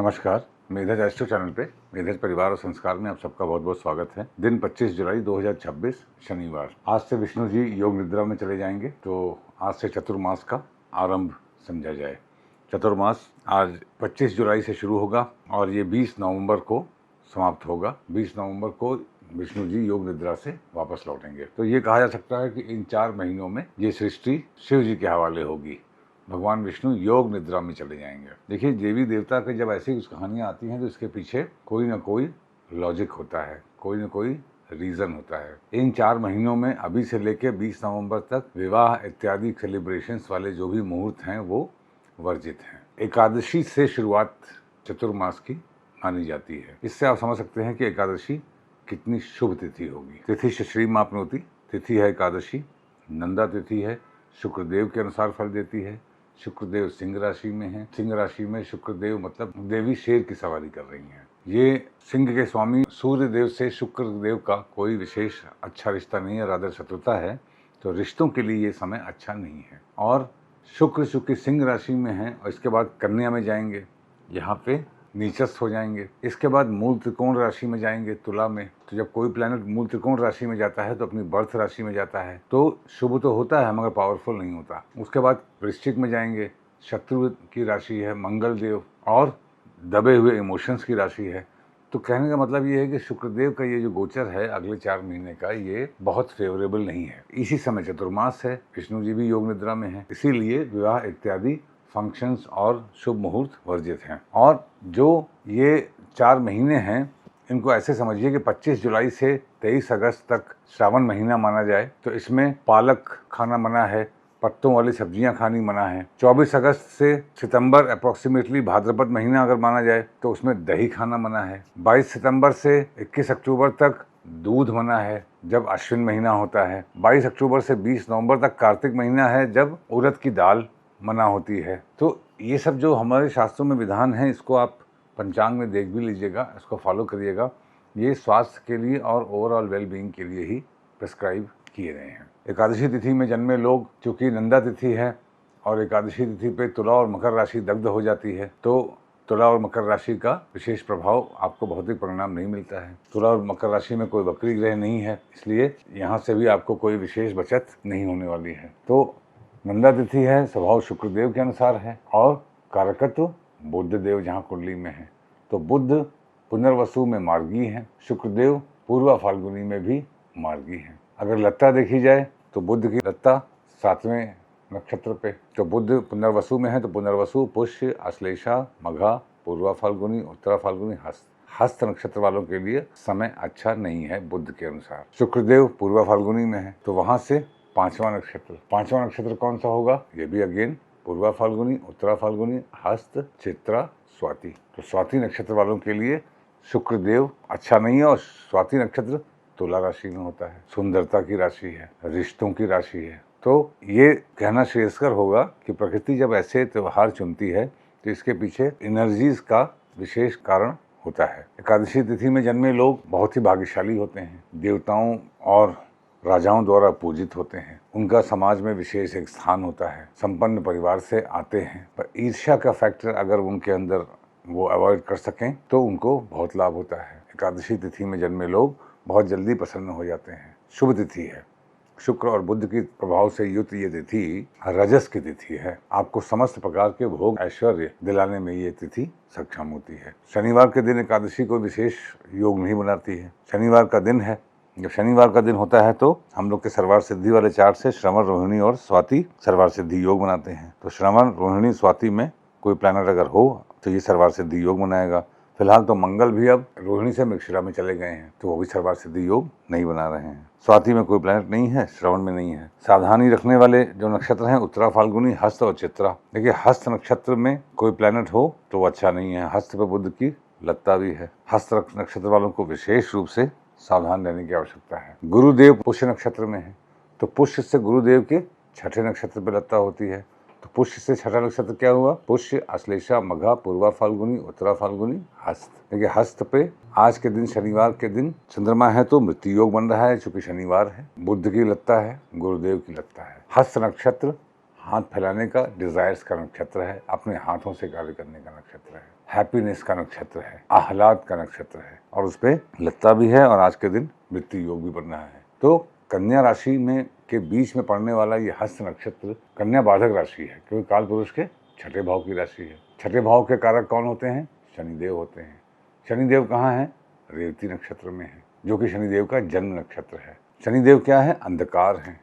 नमस्कार, मेधज astro channel पे मेधज परिवार और संस्कार में आप सबका बहुत बहुत स्वागत है। दिन 25 जुलाई 2026 शनिवार। आज से विष्णु जी योग निद्रा में चले जाएंगे, तो आज से चतुर्मास का आरंभ समझा जाए। चतुर्मास आज 25 जुलाई से शुरू होगा और ये 20 नवंबर को समाप्त होगा। 20 नवंबर को विष्णु जी योग निद्रा से वापस लौटेंगे। तो ये कहा जा सकता है कि इन 4 महीनों में ये सृष्टि शिव जी के हवाले होगी। भगवान विष्णु योग निद्रा में चले जाएंगे। देखिए, देवी देवता के जब ऐसी कुछ कहानियाँ आती हैं तो इसके पीछे कोई ना कोई लॉजिक होता है, कोई ना कोई रीज़न होता है। इन 4 महीनों में अभी से लेकर 20 नवंबर तक विवाह इत्यादि सेलिब्रेशंस वाले जो भी मुहूर्त हैं वो वर्जित हैं। एकादशी से शुरुआत चतुर्मास की मानी जाती है। इससे आप समझ सकते हैं कि एकादशी कितनी शुभ तिथि होगी। तिथि श्री मापनोति, तिथि है एकादशी, नंदा तिथि है, शुक्रदेव के अनुसार फल देती है। शुक्रदेव सिंह राशि में है। सिंह राशि में शुक्रदेव मतलब देवी शेर की सवारी कर रही हैं। ये सिंह के स्वामी सूर्य देव से शुक्रदेव का कोई विशेष अच्छा रिश्ता नहीं है, रादर शत्रुता है। तो रिश्तों के लिए ये समय अच्छा नहीं है। और शुक्र चूंकि सिंह राशि में है और इसके बाद कन्या में जाएंगे, यहाँ पे नीचस्थ हो जाएंगे। इसके बाद मूल त्रिकोण राशि में जाएंगे, तुला में। तो जब कोई प्लैनेट मूल त्रिकोण राशि में जाता है तो अपनी बर्थ राशि में जाता है, तो शुभ तो होता है मगर पावरफुल नहीं होता। उसके बाद वृश्चिक में जाएंगे, शत्रु की राशि है, मंगल देव और दबे हुए इमोशंस की राशि है। तो कहने का मतलब ये है कि शुक्रदेव का ये जो गोचर है अगले 4 महीने का, ये बहुत फेवरेबल नहीं है। इसी समय चतुर्मास है, विष्णु जी भी योग निद्रा में है, इसीलिए विवाह इत्यादि फंक्शंस और शुभ मुहूर्त वर्जित हैं। और जो ये 4 महीने हैं इनको ऐसे समझिए कि 25 जुलाई से 23 अगस्त तक श्रावण महीना माना जाए तो इसमें पालक खाना मना है, पत्तों वाली सब्जियां खानी मना है। 24 अगस्त से सितंबर अप्रॉक्सीमेटली भाद्रपद महीना अगर माना जाए तो उसमें दही खाना मना है। 22 सितंबर से 21 अक्टूबर तक दूध मना है जब अश्विन महीना होता है। 22 अक्टूबर से 20 नवंबर तक कार्तिक महीना है जब उड़द की दाल मना होती है। तो ये सब जो हमारे शास्त्रों में विधान हैं इसको आप पंचांग में देख भी लीजिएगा, इसको फॉलो करिएगा। ये स्वास्थ्य के लिए और ओवरऑल वेलबींग के लिए ही प्रिस्क्राइब किए गए हैं। एकादशी तिथि में जन्मे लोग, चूँकि नंदा तिथि है और एकादशी तिथि पे तुला और मकर राशि दग्ध हो जाती है, तो तुला और मकर राशि का विशेष प्रभाव आपको भौतिक परिणाम नहीं मिलता है। तुला और मकर राशि में कोई वक्री ग्रह नहीं है, इसलिए यहाँ से भी आपको कोई विशेष बचत नहीं होने वाली है। तो नंदा तिथि है, स्वभाव शुक्रदेव के अनुसार है और कारकत्व बुध देव जहाँ कुंडली में है। तो बुध पुनर्वसु में मार्गी है, शुक्रदेव पूर्वा फाल्गुनी में भी मार्गी है। अगर लत्ता देखी जाए तो बुध की लत्ता 7वें नक्षत्र पे, तो बुध पुनर्वसु में है तो पुनर्वसु, पुष्य, अश्लेषा, मघा, पूर्वा फाल्गुनी, उत्तरा फाल्गुनी, हस्त। हस्त नक्षत्र वालों के लिए समय अच्छा नहीं है बुध के अनुसार। शुक्रदेव पूर्वा फाल्गुनी में है तो वहां से 5वां नक्षत्र कौन सा होगा? ये भी अगेन पूर्वा फाल्गुनी, उत्तरा फाल्गुनी, हस्त, चित्रा, स्वाति। तो स्वाति नक्षत्र वालों के लिए शुक्रदेव अच्छा नहीं है और स्वाति नक्षत्र तुला राशि में होता है, सुंदरता की राशि है, रिश्तों की राशि है। तो ये कहना श्रेयस्कर होगा कि प्रकृति जब ऐसे त्यौहार चुनती है तो इसके पीछे एनर्जीज का विशेष कारण होता है। एकादशी तिथि में जन्मे लोग बहुत ही भाग्यशाली होते हैं, देवताओं और राजाओं द्वारा पूजित होते हैं, उनका समाज में विशेष एक स्थान होता है, संपन्न परिवार से आते हैं। पर ईर्ष्या का फैक्टर अगर उनके अंदर वो अवॉइड कर सकें तो उनको बहुत लाभ होता है। एकादशी तिथि में जन्मे लोग बहुत जल्दी प्रसन्न हो जाते हैं। शुभ तिथि है, शुक्र और बुध के प्रभाव से युक्त ये तिथि रजस की तिथि है। आपको समस्त प्रकार के भोग ऐश्वर्य दिलाने में ये तिथि सक्षम होती है। शनिवार के दिन एकादशी को विशेष योग नहीं बनाती है। शनिवार का दिन है, जब शनिवार का दिन होता है तो हम लोग के सर्वार सिद्धि वाले चार्ट से श्रवण, रोहिणी और स्वाति सर्वार सिद्धि योग बनाते हैं। तो श्रवण, रोहिणी, स्वाति में कोई प्लैनेट अगर हो तो ये सर्वार सिद्धि योग बनाएगा। फिलहाल तो मंगल भी अब रोहिणी से मृगशिरा में चले गए हैं तो वो भी सर्वार सिद्धि योग नहीं बना रहे हैं। स्वाति में कोई प्लैनेट नहीं है, श्रवण में नहीं है। सावधानी रखने वाले जो नक्षत्र हैं उत्तरा फाल्गुनी, हस्त और चित्रा। देखिए, हस्त नक्षत्र में कोई प्लैनेट हो तो वो अच्छा नहीं है। हस्त पे बुध की लत्ता भी है। हस्त नक्षत्र वालों को विशेष रूप से सावधान रहने की आवश्यकता है। गुरुदेव पुष्य नक्षत्र में है तो पुष्य से गुरुदेव के 6ठे नक्षत्र पर लत्ता होती है। तो पुष्य से 6ठा नक्षत्र क्या हुआ? पुष्य, अश्लेषा, मघा, पूर्वा फाल्गुनी, उत्तरा फाल्गुनी, हस्त। देखिए, हस्त पे आज के दिन शनिवार के दिन चंद्रमा है तो मृत्यु योग बन रहा है, चूंकि शनिवार है। बुध की लत्ता है, गुरुदेव की लत्ता है। हस्त नक्षत्र हाथ फैलाने का, डिजायर्स का नक्षत्र है, अपने हाथों से कार्य करने का नक्षत्र है, हैप्पीनेस का नक्षत्र है, आह्लाद का नक्षत्र है और उस पे लगता भी है और आज के दिन मृत्यु योग भी बन रहा है। तो कन्या राशि में के बीच में पड़ने वाला ये हस्त नक्षत्र कन्या बाधक राशि है, क्योंकि काल पुरुष के छठे भाव की राशि है। छठे भाव के कारक कौन होते हैं? शनिदेव होते हैं। शनिदेव कहाँ है? रेवती नक्षत्र में है, जो कि शनिदेव का जन्म नक्षत्र है। शनिदेव क्या है? अंधकार है।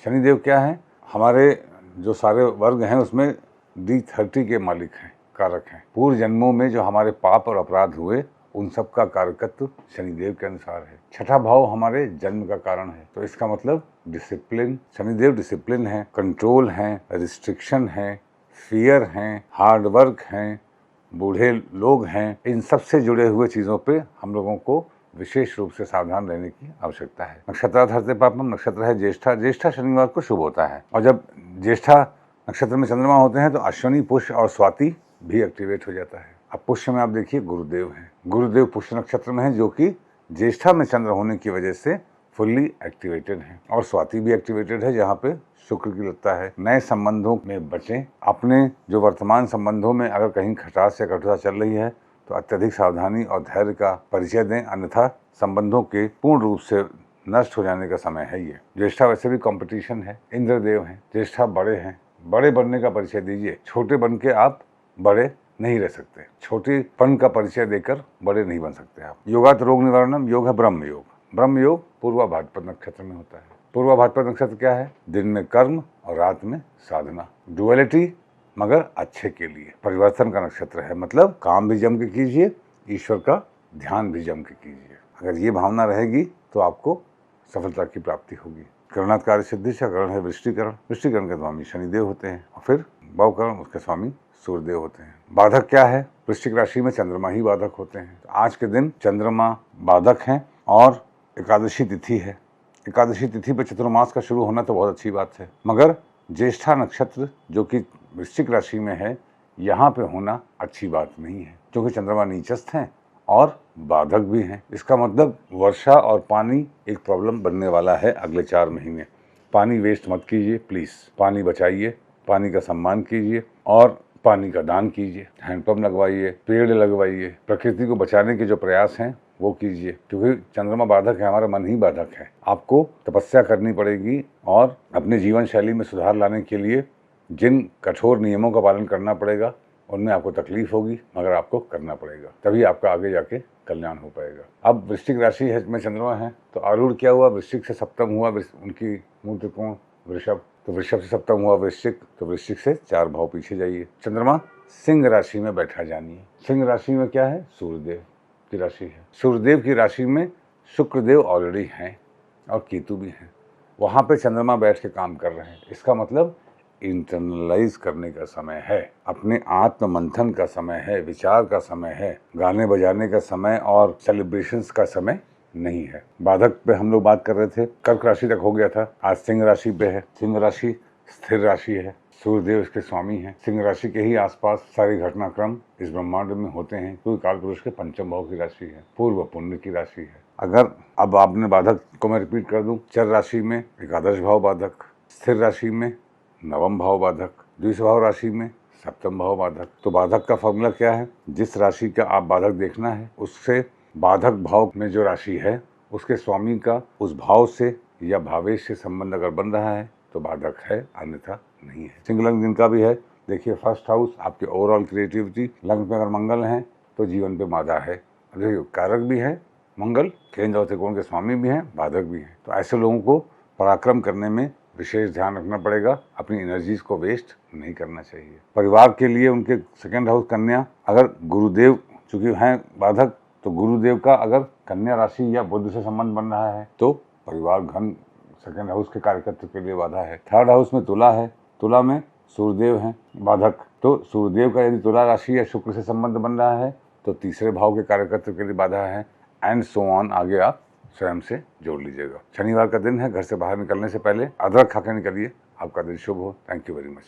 शनिदेव क्या है? हमारे जो सारे वर्ग हैं उसमें D30 के मालिक हैं, कारक हैं। पूर्व जन्मों में जो हमारे पाप और अपराध हुए उन सब का कारकत्व शनिदेव के अनुसार है। छठा भाव हमारे जन्म का कारण है, तो इसका मतलब डिसिप्लिन। शनिदेव डिसिप्लिन है, कंट्रोल है, रिस्ट्रिक्शन है, फियर है, हार्ड वर्क है, बूढ़े लोग हैं। इन सब से जुड़े हुए चीज़ों पे हम लोगों को विशेष रूप से सावधान रहने की आवश्यकता है। नक्षत्राधरते पापम नक्षत्र है ज्येष्ठा। ज्येष्ठा शनिवार को शुभ होता है और जब ज्येष्ठा नक्षत्र में चंद्रमा होते हैं तो अश्विनी, पुष्य और स्वाति भी एक्टिवेट हो जाता है। अब पुष्य में आप देखिए गुरुदेव हैं। गुरुदेव पुष्य नक्षत्र में है, जो कि ज्येष्ठा में चंद्र होने की वजह से फुल्ली एक्टिवेटेड है और स्वाति भी एक्टिवेटेड है, जहाँ पे शुक्र की लगता है। नए संबंधों में बचें। अपने जो वर्तमान संबंधों में अगर कहीं खटास या कटुता चल रही है तो अत्यधिक सावधानी और धैर्य का परिचय दें, अन्यथा संबंधों के पूर्ण रूप से नष्ट हो जाने का समय है ये। ज्येष्ठा वैसे भी कंपटीशन है, इंद्रदेव हैं, ज्येष्ठा बड़े हैं, बड़े बनने का परिचय दीजिए। छोटे बन के आप बड़े नहीं रह सकते, छोटेपन का परिचय देकर बड़े नहीं बन सकते आप। योगात रोग निवारणम, योग है ब्रह्म योग। ब्रह्म योग पूर्वा भाद्रपद नक्षत्र में होता है। पूर्वा भाद्रपद नक्षत्र क्या है? दिन में कर्म और रात में साधना, डुअलिटी, मगर अच्छे के लिए। परिवर्तन का नक्षत्र है, मतलब काम भी जम के कीजिए, ईश्वर का ध्यान भी जम के कीजिए। अगर ये भावना रहेगी तो आपको सफलता की प्राप्ति होगी। करणात् कार्य सिद्धि से करण है वृष्टिकरण। वृष्टिकरण के स्वामी शनिदेव होते हैं और फिर भावकरण उसके स्वामी सूर्यदेव होते हैं। बाधक क्या है? वृश्चिक राशि में चंद्रमा ही बाधक होते हैं। तो आज के दिन चंद्रमा बाधक हैं और एकादशी तिथि है। एकादशी तिथि पर चतुर्मास का शुरू होना तो बहुत अच्छी बात है, मगर ज्येष्ठा नक्षत्र जो कि वृश्चिक राशि में है, यहाँ पे होना अच्छी बात नहीं है, क्योंकि चंद्रमा नीचस्थ हैं और बाधक भी हैं। इसका मतलब वर्षा और पानी एक प्रॉब्लम बनने वाला है अगले 4 महीने। पानी वेस्ट मत कीजिए प्लीज़, पानी बचाइए, पानी का सम्मान कीजिए और पानी का दान कीजिए। हैंडपंप लगवाइए, पेड़ लगवाइए, प्रकृति को बचाने के जो प्रयास हैं वो कीजिए, क्योंकि चंद्रमा बाधक है, हमारा मन ही बाधक है। आपको तपस्या करनी पड़ेगी और अपने जीवन शैली में सुधार लाने के लिए जिन कठोर नियमों का पालन करना पड़ेगा उनमें आपको तकलीफ होगी, मगर आपको करना पड़ेगा, तभी आपका आगे जाके कल्याण हो पाएगा। अब वृश्चिक राशि में चंद्रमा है तो आरूढ़ क्या हुआ? वृश्चिक से सप्तम हुआ, उनकी मूल त्रिकोण वृषभ, तो वृषभ से सप्तम हुआ वृश्चिक, तो वृश्चिक से 4 भाव पीछे जाइए। चंद्रमा सिंह राशि में बैठा जानिए। सिंह राशि में क्या है? सूर्यदेव की राशि है। सूर्यदेव की राशि में शुक्रदेव ऑलरेडी हैं और केतु भी हैं। वहाँ पे चंद्रमा बैठ के काम कर रहे हैं। इसका मतलब इंटरनलाइज करने का समय है, अपने आत्म मंथन का समय है, विचार का समय है, गाने बजाने का समय और सेलिब्रेशंस का समय नहीं है। बाधक पे हम लोग बात कर रहे थे, कर्क राशि तक हो गया था, आज सिंह राशि पे है। सिंह राशि स्थिर राशि है, सूर्यदेव इसके स्वामी हैं। सिंह राशि के ही आसपास सारे घटनाक्रम इस ब्रह्मांड में होते हैं, क्योंकि काल पुरुष के पंचम भाव की राशि है, पूर्व पुण्य की राशि है। अगर अब आपने बाधक को मैं रिपीट कर दूं, चर राशि में एकादश भाव बाधक, स्थिर राशि में नवम भाव बाधक, द्विषभाव राशि में सप्तम भाव बाधक। तो बाधक का फॉर्मूला क्या है? जिस राशि का आप बाधक देखना है उससे बाधक भाव में जो राशि है उसके स्वामी का उस भाव से या भावेश से संबंध अगर बन रहा है तो बाधक है, अन्यथा नहीं है। सिंह लग्न जिनका भी है, देखिए फर्स्ट हाउस आपके ओवरऑल क्रिएटिविटी, लग्न में अगर मंगल है तो जीवन पे बाधा है। देखिए कारक भी है मंगल, केंद्र और त्रिकोण के स्वामी भी हैं, बाधक भी हैं। तो ऐसे लोगों को पराक्रम करने में विशेष ध्यान रखना पड़ेगा, अपनी एनर्जीज को वेस्ट नहीं करना चाहिए। परिवार के लिए उनके सेकेंड हाउस कन्या, अगर गुरुदेव चूंकि हैं बाधक, तो गुरुदेव का अगर कन्या राशि या बुध से संबंध बन रहा है तो परिवार घन सेकेंड हाउस के कार्यकर्ता के लिए बाधा है। थर्ड हाउस में तुला है, तुला में सूर्यदेव हैं बाधक, तो सूर्यदेव का यदि तुला राशि या शुक्र से संबंध बन रहा है तो तीसरे भाव के कार्यकर्ता के लिए बाधा है, एंड सो ऑन। आगे आप स्वयं से जोड़ लीजिएगा। शनिवार का दिन है, घर से बाहर निकलने से पहले अदरक खा के निकलिए। आपका दिन शुभ हो। Thank you very much.